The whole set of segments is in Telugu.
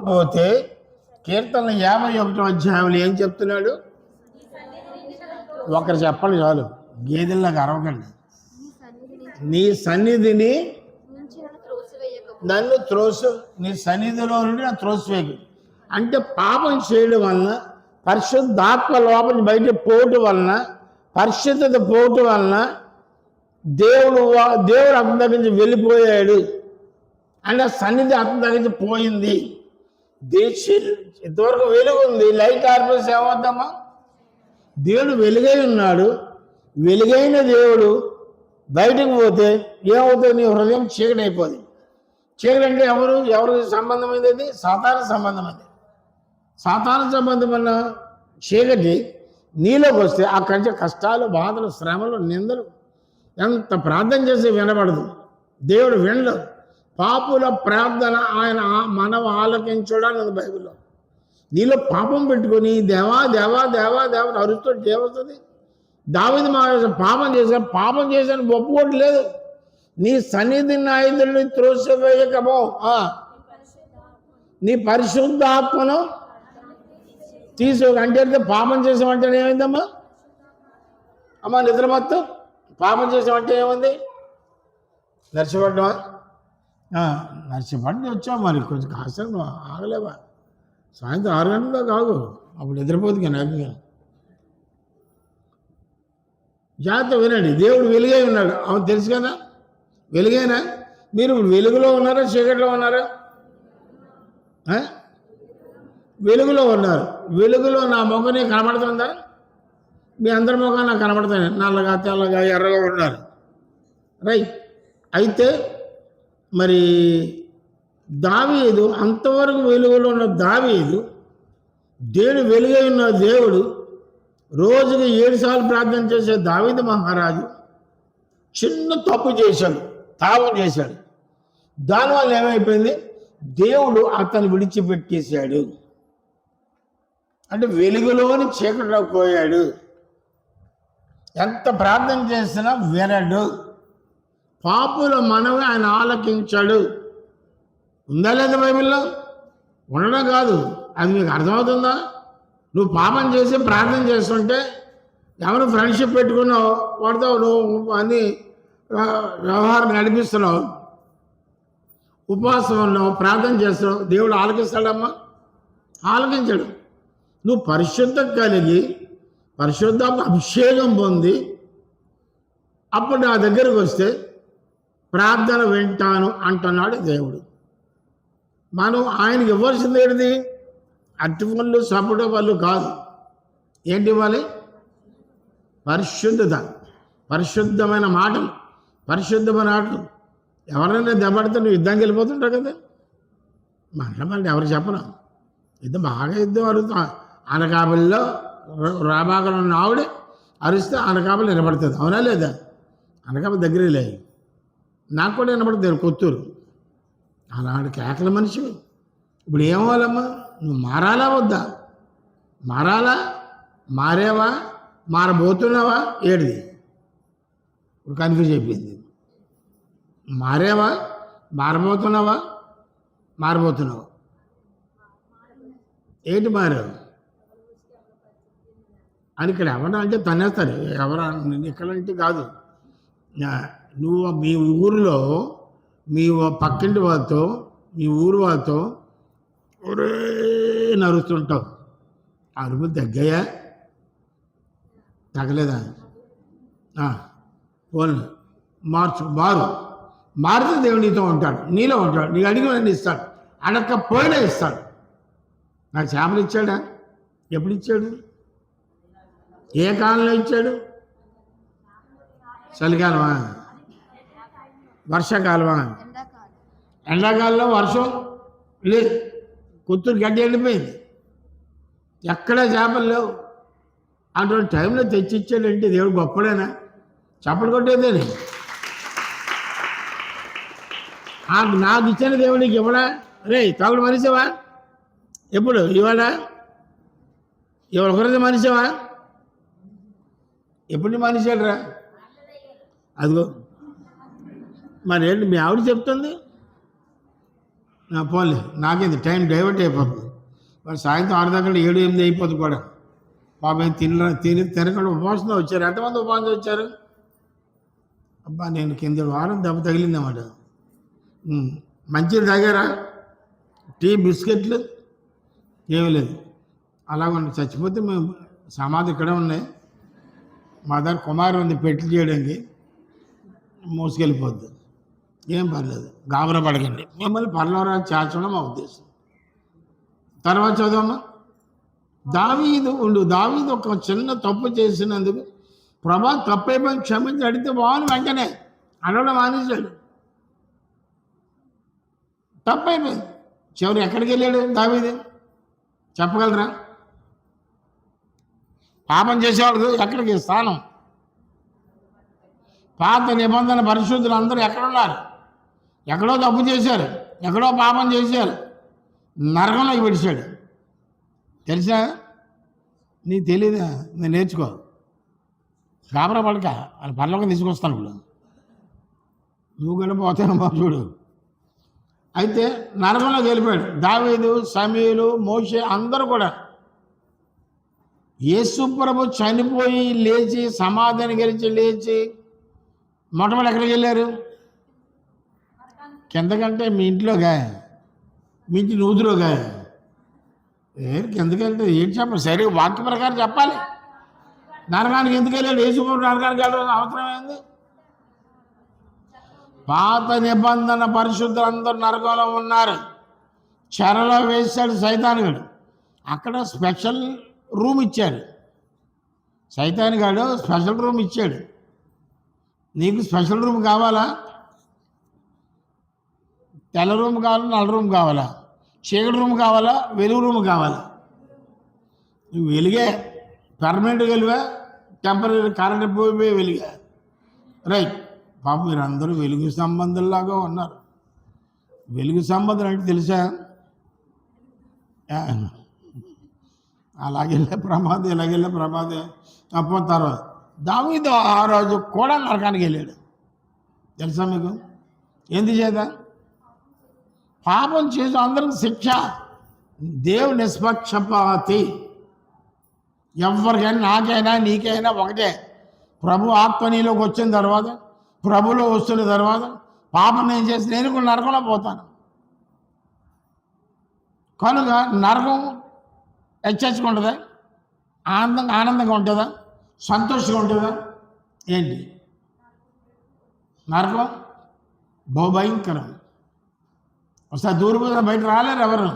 పోతే కీర్తన 51వ అధ్యాయంలో ఏం చెప్తున్నాడు? ఒకరు చెప్పండి చాలు, గేదెల్లాగా అరవకండి. నీ సన్నిధిని నన్ను నీ సన్నిధిలో నుండి నన్ను త్రోసివేయకు అంటే పాపం చేయడం వలన, పరిశుద్ధాత్మ లోపల బయట పోవటం వలన, పరిశుద్ధత పోవటం వలన దేవుడు అతని దగ్గర నుంచి వెళ్ళిపోయాడు అంటే సన్నిధి అతని దగ్గర నుంచి పోయింది. ఇంతవరకు వెలుగు ఉంది, లైట్ ఆర్పేసి ఏమవుతామా? దేవుడు వెలుగై ఉన్నాడు. వెలుగైన దేవుడు బయటకు పోతే ఏమవుతుంది? నీ హృదయం చీకటి అయిపోతుంది. చీకటి అంటే ఎవరికి సంబంధమైనది? అది సాతాను సంబంధమైనది. సాతాను సంబంధమైన చీకటి నీలోకి వస్తే అక్కడి నుంచి కష్టాలు, బాధలు, శ్రమలు, నిందలు ఎంత ప్రార్థన చేసి వినబడదు. దేవుడు వినడు. పాపుల ప్రార్థన ఆయన మనం ఆలకించడం ఉంది బైబిల్లో. నీలో పాపం పెట్టుకొని దేవా దేవా దేవా దేవా అరుస్తుంటే ఏమవుతుంది? దావీదు పాపం చేశాను ఒప్పుకోవట్లేదు. నీ సన్నిధి నాయుధుల్ని త్రోసివేయకమో, నీ పరిశుద్ధాత్మను అంటే పాపం చేసామంటే ఏమైందమ్మా? అమ్మా నిద్ర మొత్తం పాపం చేసామంటే ఏముంది? నర్చిపడ్డమా? నర్చిపడి వచ్చావు మరి కొంచెం కాసేపు ఆగలేవా? సాయంత్రం 6 గంటల కాదు, అప్పుడు నిద్రపోతుంది నాకు. జాగ్రత్త వినండి, దేవుడు వెలుగై ఉన్నాడు. అవును తెలుసు కదా, వెలుగైనా. మీరు వెలుగులో ఉన్నారా చీకట్లో ఉన్నారా? వెలుగులో ఉన్నారు. వెలుగులో నా ముఖం నీకు కనబడుతుందా? మీ అందరి ముఖం నాకు కనబడుతుంది. నల్లగా తెల్లగా ఎర్రగా ఉన్నారు, రైట్. అయితే మరి దావీదు అంతవరకు వెలుగులో ఉన్న దావీదు, దేవుడు వెలుగై ఉన్న దేవుడు రోజుకి 7 సార్లు ప్రార్థన చేసే దావీదు మహారాజు చిన్న తప్పు చేశాడు, పాపం చేశాడు. దానివల్ల ఏమైపోయింది? దేవుడు అతను విడిచిపెట్టేశాడు. అంటే వెలుగులోని చీకటిలో పోయాడు. ఎంత ప్రార్థన చేసినా వినడు. పాపుల మనవి ఆయన ఆలకించాడు. ఉందా లేదా బైబిల్లో? ఉండడం కాదు, అది మీకు అర్థమవుతుందా? నువ్వు పాపం చేసి ప్రార్థన చేస్తుంటే ఎవరు ఫ్రెండ్షిప్ పెట్టుకున్నావు, వాడితో నువ్వు అన్ని వ్యవహారం నడిపిస్తున్నావు, ఉపవాసం ఉన్నావు, ప్రార్థన చేస్తున్నావు, దేవుడు ఆలకిస్తాడమ్మా? ఆలకించాడు. నువ్వు పరిశుద్ధం కలిగి పరిశుద్ధ అభిషేకం పొంది అప్పుడు నా దగ్గరకు వస్తే ప్రార్థన వింటాను అంటున్నాడు దేవుడు. మనం ఆయనకి ఇవ్వాల్సింది ఏంటిది? అట్టి వాళ్ళు సపోర్ట్ వాళ్ళు కాదు. ఏంటి ఇవ్వాలి? పరిశుద్ధత, పరిశుద్ధమైన మాటలు, పరిశుద్ధమైన ఆటలు. ఎవరైనా దెబ్బడితే నువ్వు యుద్ధానికి వెళ్ళిపోతుంటావు కదా. మళ్ళీ ఎవరు చెప్పరు, యుద్ధం బాగా యుద్ధం అరుగుతా. అనకాపల్లిలో రాబాకలు ఉన్న ఆవిడే అరిస్తే అనకాపల్లి వినపడుతుంది, అవునా లేదా? అనకాపల్లి దగ్గరే లే, నాకు కూడా వినపడుతుంది కొత్తూరు. అలాంటి కేకల మనిషి. ఇప్పుడు ఏమవ్వాలమ్మా? నువ్వు మారాలా వద్దా? మారాలా? మారేవా? మారబోతున్నావా? ఏడిది? ఇప్పుడు కన్ఫ్యూజ్ అయిపోయింది. మారేవా? మారబోతున్నావా? మారబోతున్నావా? ఏంటి మారావు అని ఇక్కడ ఎవరు అంటే తనేస్తారు. ఎవరు ఇక్కడంటే కాదు. నువ్వు మీ ఊరిలో మీ పక్కింటి వాళ్ళతో, మీ ఊరు వాళ్ళతో ఒరే నరుస్తుంటావు. అరుపు తగ్గాయా? తగ్గలేదా? పోను మారితే దేవుడు నీతో ఉంటాడు, నీలో ఉంటాడు. నీకు అడిగిన ఇస్తాడు, అడగకపోయినా ఇస్తాడు. నాకు చేపలు ఇచ్చాడా? ఎప్పుడు ఇచ్చాడు? ఏ కాలంలో ఇచ్చాడు? చలికాలమా? వర్షాకాలమా? ఎండాకాలంలో వర్షం లేదు, కొత్తూరు గడ్డి ఎండిపోయింది, ఎక్కడా చేపలు లేవు. అటువంటి టైంలో తెచ్చిచ్చాడంటే దేవుడు గొప్పడేనా? చప్పలు కొట్టేదేని. నాకు ఇచ్చిన దేవుడికి ఇవ్వడా? రే తాగుడు మనిషివా? ఎప్పుడు ఇవాడా? ఇవాళ ఒకరిది మనిషివా? ఎప్పుడు మనిషిరా? అదిగో మరి ఏంటి మీ ఆవిడ చెప్తుంది? నా పోలే, నాకేంది, టైం డైవర్ట్ అయిపోతుంది. మరి సాయంత్రం 6 దాకా 7, 8 అయిపోతుంది కూడా. పాపం తినకుండా ఉపవాసంతో వచ్చారు. ఎంతమంది ఉపవాసం వచ్చారు? అబ్బా నేను కింద వారం దెబ్బ తగిలిందన్నమాట. మంచిది తాగారా? టీ, బిస్కెట్లు ఏమీ లేదు. అలాగ చచ్చిపోతే మేము సమాధి ఇక్కడే ఉన్నాయి. మా దగ్గర కుమారు ఉంది పెట్టి చేయడానికి, మోసుకెళ్ళిపోద్ది. ఏం పర్లేదు, గాబరా పడకండి. మిమ్మల్ని పరలోకానికి చేర్చడం మా ఉద్దేశం. తర్వాత చదవమ్మా. దావీదు ఒక చిన్న తప్పు చేసినందుకు ప్రభా తప్పైపోయి క్షమించి అడిగితే బాగుని వెంటనే అడగడం మానేశాడు. తప్పైపోయింది. చివరి ఎక్కడికి వెళ్ళాడు దావీదు? చెప్పగలరా? పాపం చేసేవాళ్ళు ఎక్కడికి స్థానం? పాత నిబంధన పరిశుద్ధులు అందరూ ఎక్కడున్నారు? ఎక్కడో తప్పు చేశారు, ఎక్కడో పాపం చేశారు, నరకంలోకి విడిచాడు. తెలుసా? నీకు తెలీదా? నేను నేర్చుకో, గాబరా పడక, వాళ్ళ పనులకు తీసుకొస్తాను ఇప్పుడు, నువ్వు కూడా పోతాను బాబు చూడు. అయితే నరకంలోకి వెళ్ళిపోయాడు. దావీదు, సమూయేలు, మోషే అందరూ కూడా. యేసు ప్రభు చనిపోయి లేచి సమాధిని గెలిచి లేచి మొట్టమొదటి ఎక్కడికి వెళ్ళారు? కిందకంటే మీ ఇంట్లోగా, మీ ఇంటి నూతులోగా. కిందకి వెళ్తే ఏంటి చెప్పాలి? సరే, వాక్య ప్రకారం చెప్పాలి. నరకానికి ఎందుకు వెళ్ళాడు? యేసు ప్రభు నరకానికి వెళ్ళడం అవసరమైంది. పాత నిబంధన పరిశుద్ధులందరూ నరకంలో ఉన్నారు. చెరలో వేశాడు సైతానుగాడు. అక్కడ స్పెషల్ రూమ్ ఇచ్చాడు. సైతానుగాడు స్పెషల్ రూమ్ ఇచ్చాడు. నీకు స్పెషల్ రూమ్ కావాలా? తెల్ల రూమ్ కావాలా? నల్ల రూమ్ కావాలా? చీకటి రూమ్ కావాలా? వెలుగు రూమ్ కావాలా? నువ్వు వెలిగే, పర్మనెంట్గా వెలుగా, టెంపరీ కరెంట్ పోయి వెలిగా, రైట్. పాప మీరందరూ వెలుగు సంబంధుల్లాగా ఉన్నారు. వెలుగు సంబంధం అంటే తెలుసా? అలాగెళ్ళే ప్రమాదం, ఇలాగెళ్ళే ప్రమాదం. అప్పుడు తర్వాత దావీదు ఆ రోజు కూడా నరకానికి వెళ్ళాడు. తెలుసా మీకు? ఎందుచేత? పాపం చేసి అందరికి శిక్ష. దేవుడు నిష్పక్షపాతి. ఎవరికైనా, నాకైనా నీకైనా ఒకటే. ప్రభు ఆత్మ నీలోకి వచ్చిన తర్వాత, ప్రభులో వస్తున్న తర్వాత పాపం నేను చేసి నేను కూడా నరకంలో పోతాను. కనుక నరకం హెచ్చరిక ఉంటుందా? ఆనందంగా ఉంటుందా? సంతోషంగా ఉంటుందా? ఏంటి? నరకం బహుభయంకరం. ఒకసారి దూరపోయిన బయట రాలేరు ఎవరు.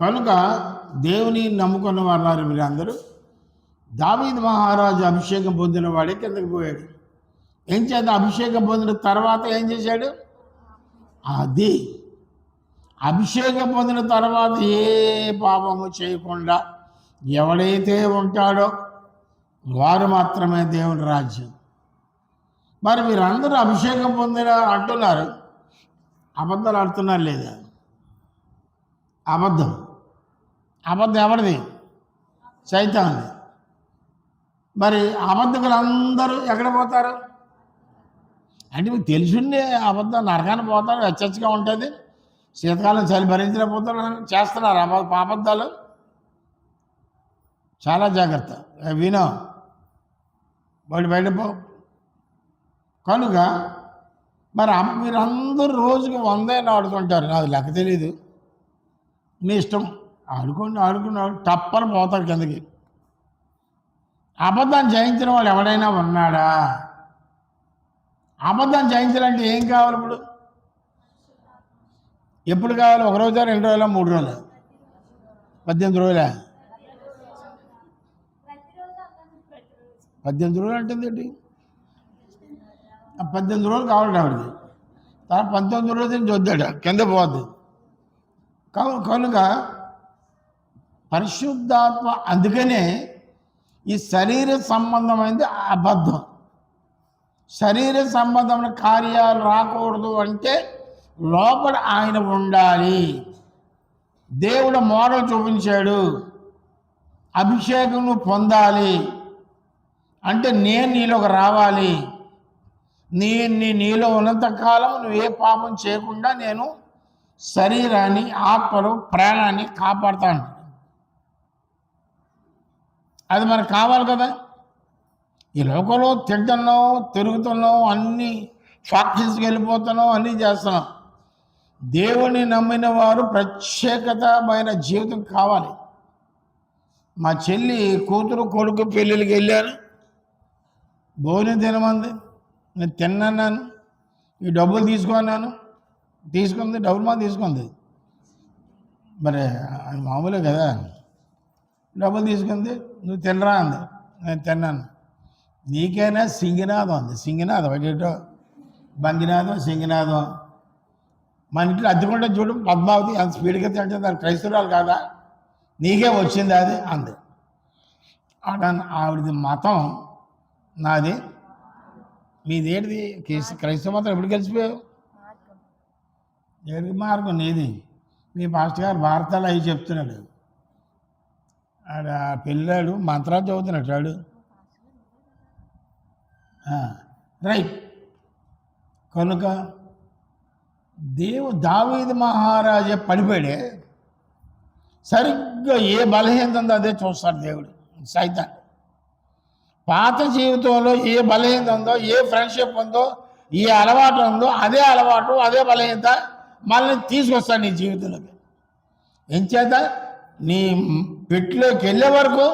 కనుక దేవుని నమ్ముకున్న వారు మీరందరూ, దావీదు మహారాజు అభిషేకం పొందిన వాడే కిందకి పోయాడు. ఏం చేద్దాం? అభిషేకం పొందిన తర్వాత ఏం చేశాడు? అది అభిషేకం పొందిన తర్వాత ఏ పాపము చేయకుండా ఎవడైతే ఉంటాడో వారు మాత్రమే దేవుని రాజ్యం. మరి మీరందరూ అభిషేకం పొందిన అంటున్నారు, అబద్ధాలు ఆడుతున్నారు లేదా? అబద్ధం ఎవరిది? సైతాన్ది. మరి అబద్ధకులందరూ ఎక్కడ పోతారు అంటే మీకు తెలుసుండే అబద్ధం నరకాన్ని పోతారు, హెచ్చరికగా ఉంటుంది. శీతకాలం చలి భరించలేకపోతారు, చేస్తున్నారు అబద్ధాలు. చాలా జాగ్రత్త, వినో బయట పో. కనుక మరి మీరందరూ రోజుకి 100 ఆడుతుంటారు, నాకు లెక్క తెలీదు. మీ ఇష్టం, ఆడుకున్నాడు తప్పని పోతారు కిందకి. అబద్ధాన్ని జయించిన వాళ్ళు ఎవడైనా ఉన్నాడా? అబద్ధాన్ని జయించాలంటే ఏం కావాలి? ఇప్పుడు ఎప్పుడు కావాలి? 1 రోజా, 2 రోజులా, 3 రోజులా, 18 రోజులా? 18 రోజులు అంటే ఏంటి? 18 రోజులు కావాలి ఆవిడకి. తర్వాత 19 రోజులు చూద్దాడు కింద పోద్ది. కనుక పరిశుద్ధాత్మ, అందుకనే ఈ శరీర సంబంధమైనది అబద్ధం. శరీర సంబంధమైన కార్యాలు రాకూడదు అంటే లోపల ఆయన ఉండాలి. దేవుడు మోడల్ చూపించాడు. అభిషేకం నువ్వు పొందాలి అంటే నేను నీలోకి రావాలి. నీలో ఉన్నంతకాలం నువ్వు ఏ పాపం చేయకుండా నేను శరీరాన్ని, ఆత్మను, ప్రాణాన్ని కాపాడుతాను. అది మనకు కావాలి కదా. ఈ లోకంలో తింటున్నాం, తిరుగుతున్నాం, అన్నీ ఫ్యాక్టరీస్కి వెళ్ళిపోతున్నాం, అన్నీ చేస్తున్నాం. దేవుని నమ్మిన వారు ప్రత్యేకతమైన జీవితం కావాలి. మా చెల్లి కూతురు కొడుకు పెళ్ళిళ్ళకి వెళ్ళాను, భోజనం తినమంది, నేను తిన్నాను, ఈ డబ్బులు తీసుకుంది, డబ్బులు మా తీసుకుంది. మరి అది మామూలే కదా. డబ్బులు తీసుకుంది, నువ్వు తినరా అంది, నేను తిన్నాను. నీకైనా సింగినాదం అంది. సింగినాదం అటేటో బంగినాదం, సింగినాదం. మన ఇంట్లో అద్దెకుంటే చూడు పద్మావతి అంత స్పీడ్గా తింటుంది, అది క్రైస్తవురాలు కాదా, నీకే వచ్చింది అది అంది. ఆవిడది మతం, నాది మీదేంటిది? క్రైస్తవ మతం ఎప్పుడు కలిసిపోయావు? ఎరుగు మార్గం నీది. మీ పాస్టర్ గారు వార్తలు అవి చెప్తున్నాడు. ఆ పిల్లాడు మంత్రాలు చదువుతున్నాడు వాడు. రైట్. కనుక దావీదు మహారాజా పడిపోయాడే, సరిగ్గా ఏ బలహీనత ఉందో అదే చూస్తాడు దేవుడు. సైతాన్ పాత జీవితంలో ఏ బలహీనత ఉందో, ఏ ఫ్రెండ్షిప్ ఉందో, ఏ అలవాటు ఉందో అదే అలవాటు, అదే బలహీనత మళ్ళీ తీసుకొస్తాడు నీ జీవితంలోకి. ఎంచేత నీ పెట్టులోకి వెళ్ళే వరకు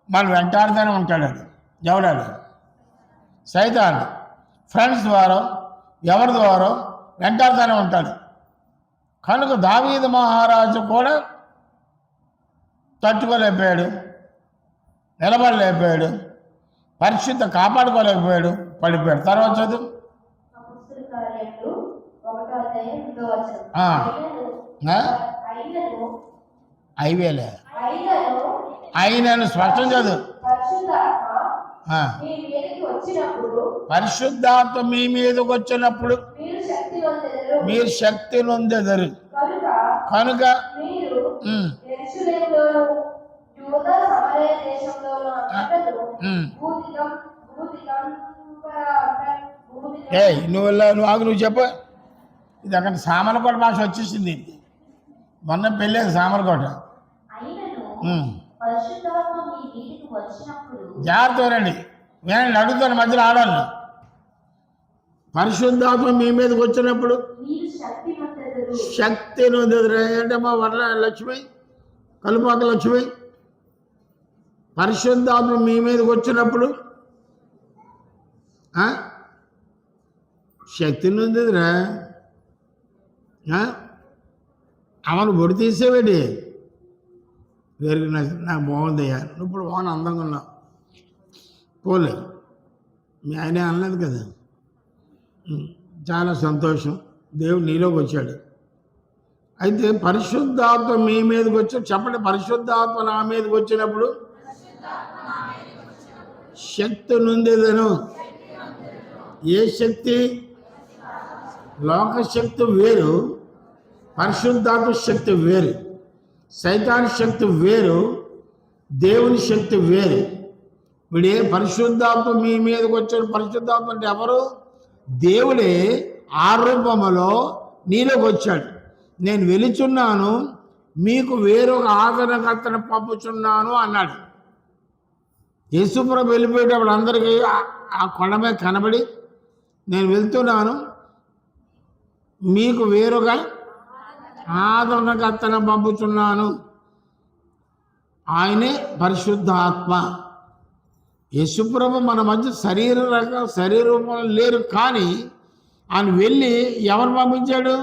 మనం వెంటాడుతూనే ఉంటాడు. ఎవడాడు? సైతాన్. ఫ్రెండ్స్ ద్వారా, ఎవరి ద్వారా వెంటాడుతూనే ఉంటాడు. కనుక దావీదు మహారాజు కూడా తట్టుకోలేకపోయాడు, నిలబడలేకపోయాడు, పరిశుద్ధ కాపాడుకోలేకపోయాడు, పడిపోయాడు. తర్వాత చదువు. అయివేలే అయినను స్పష్టం చదువు. పరిశుద్ధాత్మ మీ మీదకి వచ్చినప్పుడు మీరు శక్తి నొందెదరు. కనుక నువ్వు చెప్ప. ఇది అక్కడ సామలకోట భాష వచ్చేసింది. మొన్న పెళ్ళేది సామలకోట. జాగ్రత్త రండి, నేను అడుగుతాను మధ్యలో ఆడాలి. పరిశుద్ధాత్మ మీ మీదకి వచ్చినప్పుడు శక్తి నొందెదరు. అంటే మా వడ్ల లక్ష్మి, కలుపాక లక్ష్మి, పరిశుద్ధాత్మ మీ మీదకి వచ్చినప్పుడు శక్తి నొందెదరా. ఆమెను బొడి తీసేవేటి? వేరు నాకు బాగుందయ్యా, నువ్వు ఇప్పుడు బాగున్నా, అందంగా ఉన్నావు, పోలే మీ ఆయనే అనలేదు కదా. చాలా సంతోషం, దేవుడు నీలోకి వచ్చాడు. అయితే పరిశుద్ధాత్మ మీ మీదకి వచ్చి చెప్పండి. పరిశుద్ధాత్మ నా మీదకి వచ్చినప్పుడు శక్తి నొందేదను. ఏ శక్తి? లోకశక్తి వేరు, పరిశుద్ధాత్మ శక్తి వేరు. సైతాన్ శక్తి వేరు, దేవుని శక్తి వేరు. ఇప్పుడే పరిశుద్ధాత్మ మీ మీదకి వచ్చాడు. పరిశుద్ధాత్మ అంటే ఎవరు? దేవుడే ఆ రూపములో నీలోకి వచ్చాడు. నేను వెలుచున్నాను, మీకు వేరొక ఆదరణకర్తను పంపుచున్నాను అన్నాడు. యేసుప్రభు వెళ్ళిపోయేటప్పుడు అందరికీ ఆ కొండ మీద కనబడి, నేను వెళ్తున్నాను, మీకు వేరొక ఆదరణకర్తను పంపుచున్నాను. ఆయనే పరిశుద్ధాత్మ. యేసుప్రభు మన మధ్య శరీర రూపంలో లేరు, కానీ ఆయన వెళ్ళి ఎవరు పంపించాడు?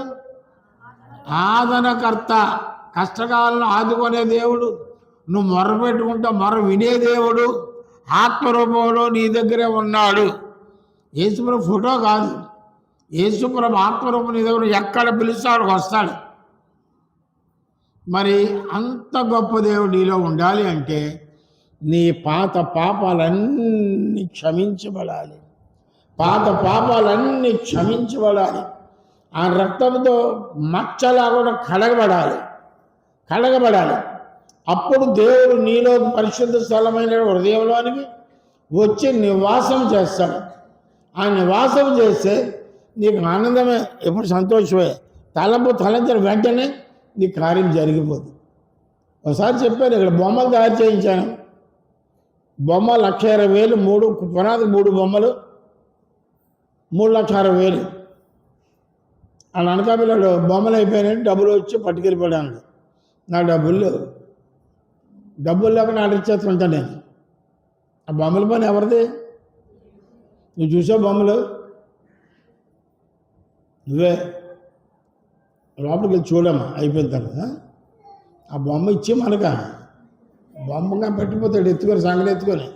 ఆదరణకర్త. కష్టకాలను ఆదుకునే దేవుడు, నువ్వు మొర్ర పెట్టుకుంటా మొర్ర వినే దేవుడు ఆత్మరూపంలో నీ దగ్గరే ఉన్నాడు. యేసుప్రభు ఫోటో కాదు, యేసుప్రభు ఆత్మరూపం నీ దగ్గర ఎక్కడ పిలుస్తాడు వస్తాడు. మరి అంత గొప్ప దేవుడు నీలో ఉండాలి అంటే నీ పాత పాపాలన్నీ క్షమించబడాలి. పాత పాపాలన్నీ క్షమించబడాలి. ఆ రక్తంతో మచ్చలా కూడా కడగబడాలి. అప్పుడు దేవుడు నీలో పరిశుద్ధ స్థలమైన హృదయంలోనికి వచ్చి నివాసం చేస్తాడు. ఆ నివాసం చేస్తే నీకు ఆనందమే, ఎప్పుడు సంతోషమే. తలంచిన వెంటనే నీ కార్యం జరిగిపోతుంది. ఒకసారి చెప్పాను, ఇక్కడ బొమ్మలు తయారు చేయించాను. బొమ్మ 1,20,000, 3 పునాది 3 బొమ్మలు 3,60,000. వాళ్ళ అనకాపిల్లాడు బొమ్మలు అయిపోయినాయి, డబ్బులు వచ్చి పట్టుకెళ్ళిపోయాడు. నా డబ్బులు లేక ఆర్డర్ ఇచ్చేస్తుంటాను నేను. ఆ బొమ్మల పని ఎవరిది? నువ్వు చూసావు బొమ్మలు? నువ్వే లోపలికి వెళ్ళి చూడమ్మా, అయిపోయిన తర్వాత ఆ బొమ్మ ఇచ్చి మనక బొమ్మగా పెట్టిపోతాడు, ఎత్తుకొని సంగతి ఎత్తుకొని.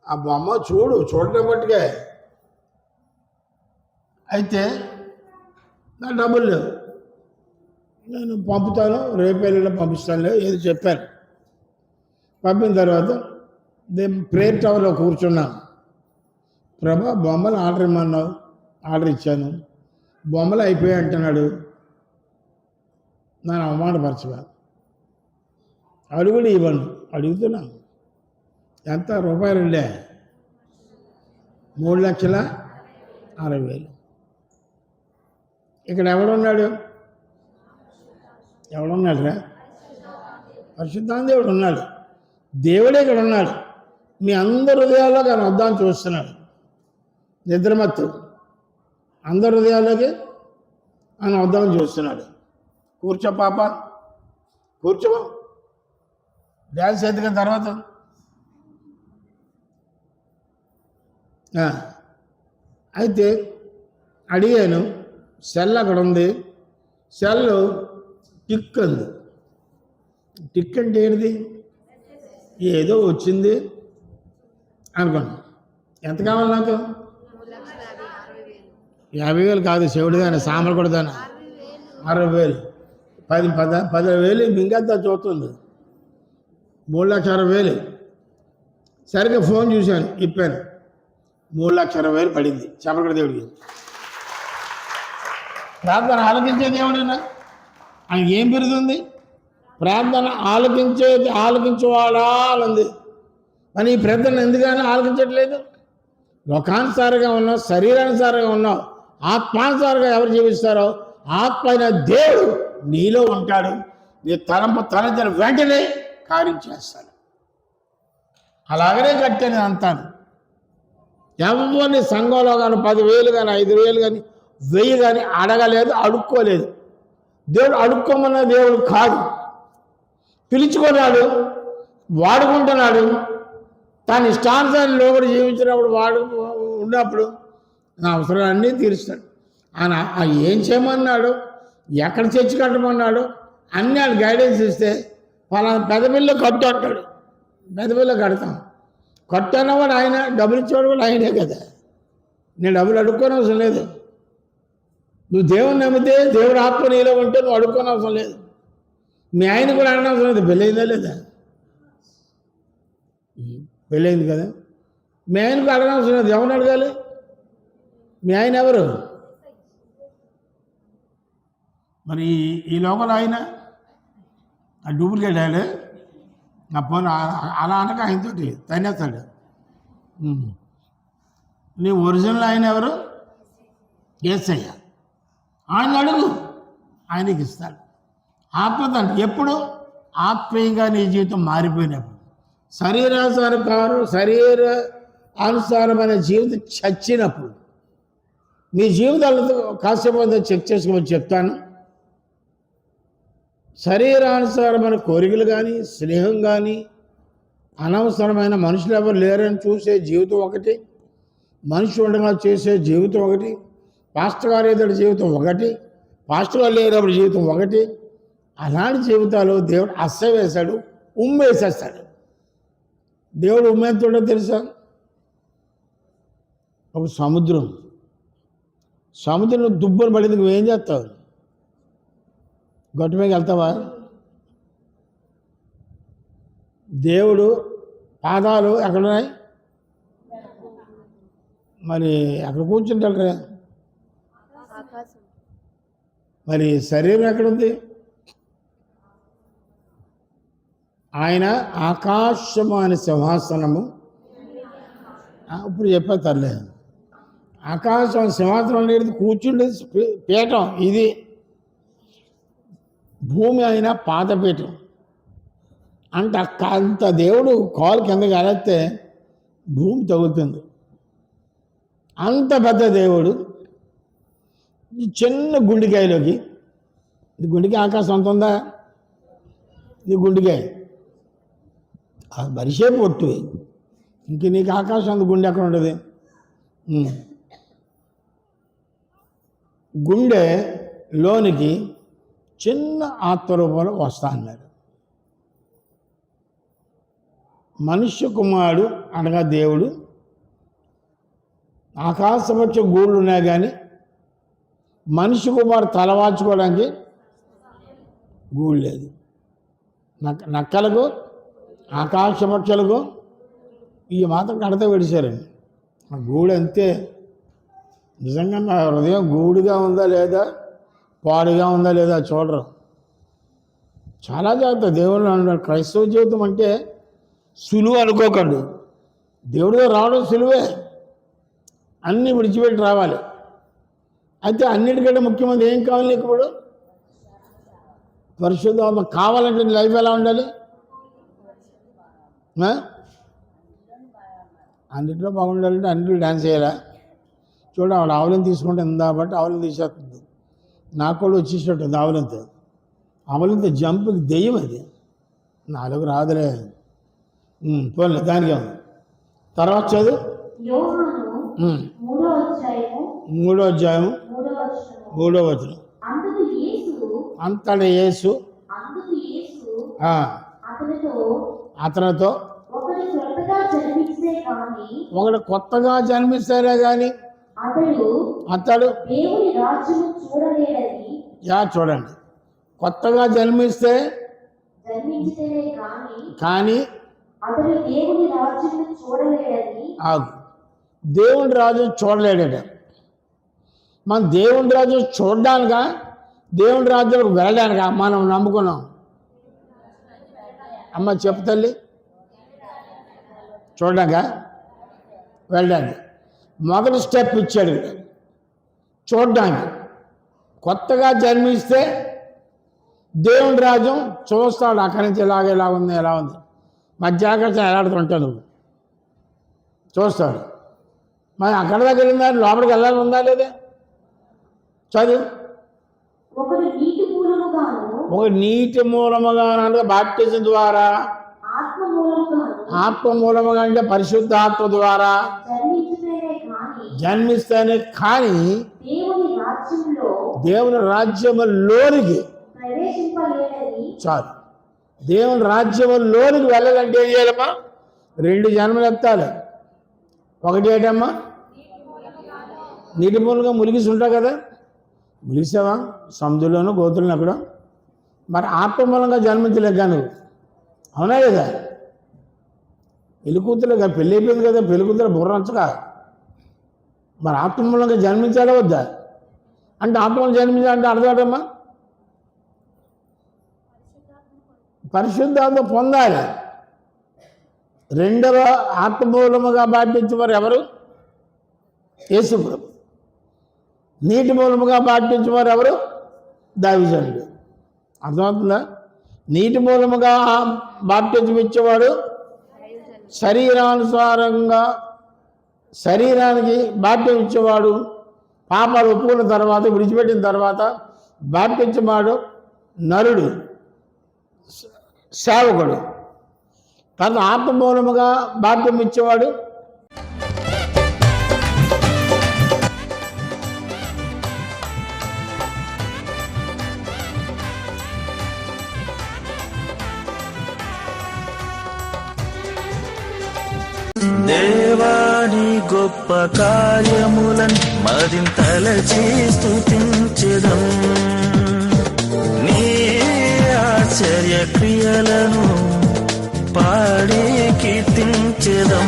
ఆ బొమ్మ చూడటం బట్టికే. అయితే నా డబ్బులు లేవు, నేను పంపుతాను, రేపేళ్ళలో పంపిస్తాను ఏదో చెప్పాను. పంపిన తర్వాత ప్రేయర్ టవర్లో కూర్చున్నాను. ప్రభా బొమ్మలు ఆర్డర్ ఇమ్మన్నావు, ఆర్డర్ ఇచ్చాను. బొమ్మలు అయిపోయాయి అంటున్నాడు. నన్ను అవమానపరచగా అడుగుడు ఇవ్వను. అడుగుతున్నాను. ఎంత రూపాయలుండే? 3,60,000. ఇక్కడ ఎవడున్నాడు? రా? పరిశుద్ధాత్మ దేవుడు ఉన్నాడు. దేవుడే ఇక్కడ ఉన్నాడు. మీ అందరి హృదయాల్లో ఆయన వద్దాన్ని చూస్తున్నాడు. నిద్రమత్తు అందరి హృదయాల్లోకి ఆయన వద్దామని చూస్తున్నాడు. కూర్చో పాప, కూర్చో. డ్యాన్స్ ఎత్తుకున్న తర్వాత అయితే అడిగాను. సెల్ అక్కడ ఉంది. సెల్ టిక్ ఉంది. టిక్ అంటే ఏంటిది? ఏదో వచ్చింది అనుకోండి. ఎంత కావాలి నాకు? 50,000 కాదు, శివుడు దాని సామలు కూడా దాని 60,000. 10,000 మింగంతా చూస్తుంది. 3,60,000. సరిగ్గా ఫోన్ చూశాను, ఇప్పాను. 3,60,000 పడింది. చెప్పకూడ దేవుడికి. ప్రార్థన ఆలకించే దేవుడైనా ఆయనకి ఏం పెరుగుతుంది? ప్రార్థన ఆలకించేవాడా అంది. మరి ఈ ప్రార్థన ఎందుకని ఆలకించట్లేదు? లోకానుసారంగా ఉన్నావు, శరీరానుసారంగా ఉన్నావు. ఆత్మానుసారంగా ఎవరు జీవిస్తారో ఆత్మ అయిన దేవుడు నీలో ఉంటాడు. నీ తలంచిన వెంటనే కార్యం చేస్తాడు. అలాగనే కట్టాను అంతాను. ఎవరిని సంఘంలో కానీ 10,000 కానీ 5,000 కానీ 1,000 కానీ అడగలేదు, అడుక్కోలేదు. దేవుడు అడుక్కోమన్న దేవుడు కాదు. పిలుచుకున్నాడు, వాడుకుంటున్నాడు. తన ఇష్టానుసారంలో కూడా జీవించినప్పుడు ఉన్నప్పుడు నా అవసరాలన్నీ తీరుస్తాడు. ఆయన ఏం చేయమన్నాడు, ఎక్కడ చర్చి కట్టమన్నాడు అన్నీ ఆయన గైడెన్స్ ఇస్తే పలానా పెదవిల్లో కట్టు అంటాడు. పెదవిల్లో కడతాం. కట్టు అన్నవాడు ఆయన, డబ్బులు ఇచ్చేవాడు కూడా ఆయనే కదా. నేను డబ్బులు అడుక్కోని అవసరం లేదు. నువ్వు దేవుని నమ్మితే దేవుడు ఆత్మ నీలో ఉంటే నువ్వు అడుక్కోని అవసరం లేదు. మీ ఆయన కూడా అడగనవసరం లేదు. పెళ్ళయిందా లేదా? పెళ్ళయింది కదా. మీ ఆయనకు అడగనవసరం లేదు. ఎవరిని అడగాలి? మీ ఆయన ఎవరు? మరి ఈ లోపల ఆయన ఆ డూప్లికేట్ ఆయన నా ఫోన్ అలా అనక ఆయనతోటి తనేస్తాడు. నీ ఒరిజినల్ ఆయన ఎవరు? యేసయ్య. ఆయన అడుగు, ఆయనకి ఇస్తాడు. ఆత్మతండ్రి ఎప్పుడు? ఆత్మీయంగా నీ జీవితం మారిపోయినప్పుడు. శరీరానుసారమైన జీవితం చచ్చినప్పుడు. మీ జీవితాలతో కాసేపు చెక్ చేసుకోమని చెప్తాను. శరీరానుసారమైన కోరికలు కానీ, స్నేహం కానీ, అనవసరమైన మనుషులు ఎవరు లేరని చూసే జీవితం ఒకటి, మనిషి ఉండగా చేసే జీవితం ఒకటి, పాస్టర్ గారు ఎదుటి జీవితం ఒకటి, పాస్టర్ గారు లేనప్పుడు జీవితం ఒకటి. అలాంటి జీవితాలు దేవుడు అస్సవేశాడు, ఉమ్మేసేస్తాడు. దేవుడు ఉమ్మేంతుండో తెలుసా? ఒక సముద్రం దుబ్బను పడింది, నువ్వేం చేస్తావు? గట్టు మీద వెళ్తావా? దేవుడు పాదాలు ఎక్కడున్నాయి? మరి అక్కడ కూర్చుంటారా? మరి శరీరం ఎక్కడుంది? ఆయన ఆకాశమైన సింహాసనము. ఇప్పుడు చెప్పా తరలే. ఆకాశం సింహాసనం అనేది కూర్చుండే పీఠం ఇది. భూమి అయినా పాతపీఠం అంటే అంత దేవుడు కాలు కిందకి అలెత్తే భూమి తగులుతుంది. అంత పెద్ద దేవుడు ఈ చిన్న గుండెకాయలోకి, ఇది గుండెకాయ ఆకాశం అంత ఉందా? ఇది గుండెకాయ మరిసే పొట్టు. ఇంక నీకు ఆకాశం అంత గుండె ఎక్కడ ఉంటుంది? గుండె లోనికి చిన్న ఆత్మరూపంలో వస్తా అన్నాడు. మనుష్య కుమారుడు అనగా దేవుడు ఆకాశపక్ష గూళ్ళు ఉన్నాయి, కానీ మనిషి కుమారుడు తలవాల్చుకోవడానికి గూడు లేదు. నక్కలకు ఆకాశపక్షులకు ఈ మాత్రం కడత పెడిచారండి. ఆ గూడు అంతే. నిజంగా నా హృదయం గూడుగా ఉందా లేదా, పాడుగా ఉందా లేదా చూడరు. చాలా జాగ్రత్త. దేవుళ్ళు అన్నాడు క్రైస్తవ జీవితం అంటే సులువు అనుకోకండి. దేవుడితో రావడం సులువే, అన్నీ విడిచిపెట్టి రావాలి. అయితే అన్నిటికంటే ముఖ్యమైనది ఏం కావాలి నీకు ఇప్పుడు? పరిశుద్ధాత్మ కావాలంటే నీ లైఫ్ ఎలా ఉండాలి? అన్నింటిలో బాగుండాలంటే అన్నింటిలో డ్యాన్స్ చేయాలా? చూడ ఆవిడ ఆవులను తీసుకుంటే ఇందా బట్టి ఆవులను తీసేస్తుంది. నాకు కూడా వచ్చేసేటుంది ఆవులంతో. ఆవులంతో జంపుకి దెయ్యం అది, నాలుగు రాదులే. పోలే దానికి ఉంది. తర్వాత చదువు. మూడో అధ్యాయం 3వ వచనం. అంతటి యేసు అతనితో ఒకడు కొత్తగా జన్మిస్తారే కానీ అతడు చూడండి, కొత్తగా జన్మిస్తే కానీ దేవుని రాజ్యం చూడలేడట. మనం దేవుని రాజ్యం చూడడానికా, దేవుని రాజ్యంలోకి వెళ్ళడానికా మనం నమ్ముకున్నాం? అమ్మ చెప్పు తల్లి. చూడడానికా, వెళ్ళడానికి. మొదటి స్టెప్ ఇచ్చాడు చూడడానికి. కొత్తగా జన్మిస్తే దేవుని రాజ్యం చూస్తాడు. అక్కడి నుంచి ఎలా ఉంది మధ్యాకర్షణ ఎలాడుతుంటా నువ్వు చూస్తాడు. మరి అక్కడ దగ్గర ఉందా, లోపలికి వెళ్ళాలి ఉందా లేదా? చదువు. ఒక నీటి మూలముగా అనగా బాప్టిజం ద్వారా, ఆత్మ మూలముగా అంటే పరిశుద్ధాత్మ ద్వారా జన్మిస్తేనే కానీ దేవుని రాజ్యములోనికి చాలు. దేవుని రాజ్యములోనికి వెళ్ళాలంటే ఏం చేయాలమ్మా? 2 జన్మలు ఎత్తాలి. ఒకటి ఏంటమ్మా? నీటి మూలంగా ములిగిసి ఉంటావు కదా, ములిసావా? సముద్రంలోనూ గోతులను అక్కడ. మరి ఆత్మ మూలంగా జన్మించలేక నువ్వు, అవునా కదా? పెళ్ళికూతురుగా పెళ్ళి అయిపోయింది కదా, పెళ్ళికూతురు బుర్రంచగా. మరి ఆత్మ మూలంగా జన్మించాలా వద్దా? అంటే ఆత్మలు జన్మించాలంటే అర్థం ఏంటమ్మా? పరిశుద్ధాత్మ పొందాలి. రెండవ ఆత్మమూలముగా బాప్తించేవారు ఎవరు? యేసుప్రభు. నీటి మూలముగా బాప్తించేవారు ఎవరు? దైవజనుడు. అర్థమవుతుందా? నీటి మూలముగా బాప్తిజం ఇచ్చేవాడు శరీరానుసారంగా, శరీరానికి బాప్తిజం ఇచ్చేవాడు. పాపాలు ఒప్పుకున్న తర్వాత, విడిచిపెట్టిన తర్వాత బాప్తించేవాడు నరుడు, సేవకుడు. తన ఆత్మమూలముగా బాప్తిజం ఇచ్చేవాడు దేవాని గొప్ప కార్యములను మరింతలచి స్తుతించెదం, నీ ఆశ్చర్య క్రియలను పాడి కీర్తించెదం.